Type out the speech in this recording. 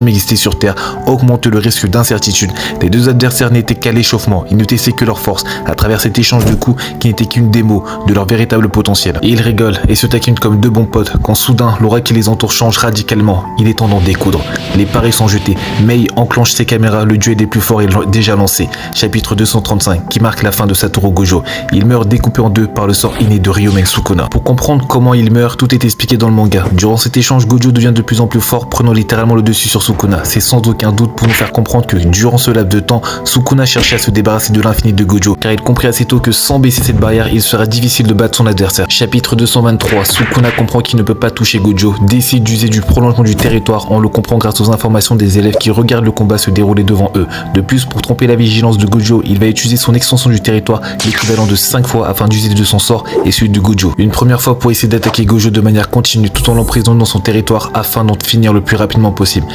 exister sur Terre augmente le risque d'incertitude. Les deux adversaires n'étaient qu'à l'échauffement, ils ne testaient que leur force à travers cet échange de coups qui n'était qu'une démo de leur véritable potentiel. Et ils rigolent et se taquinent comme deux bons potes quand soudain l'aura qui les entoure change radicalement. Il est temps d'en découdre. Les paris sont jetés, Mei enclenche ses caméras, le duel des plus forts est déjà lancé. Chapitre 235 qui marque la fin de Satoru Gojo. Il meurt découpé en deux par le sort inné de Ryomen Sukuna. Pour comprendre comment il meurt, tout est expliqué dans le manga. Durant cet échange, Gojo devient de plus en plus fort, prenant littéralement le dessus sur Sukuna. C'est sans aucun doute pour nous faire comprendre que durant ce laps de temps, Sukuna cherchait à se débarrasser de l'infini de Gojo, car il comprit assez tôt que sans baisser cette barrière, il sera difficile de battre son adversaire. Chapitre 223, Sukuna comprend qu'il ne peut pas toucher Gojo, décide d'user du prolongement du territoire, on le comprend grâce aux informations des élèves qui regardent le combat se dérouler devant eux. De plus, pour tromper la vigilance de Gojo, il va utiliser son extension du territoire, l'équivalent de 5 fois afin d'user de son sort et celui de Gojo. Une première fois pour essayer d'attaquer Gojo de manière continue tout en l'emprisonnant dans son territoire afin d'en finir le plus rapidement possible.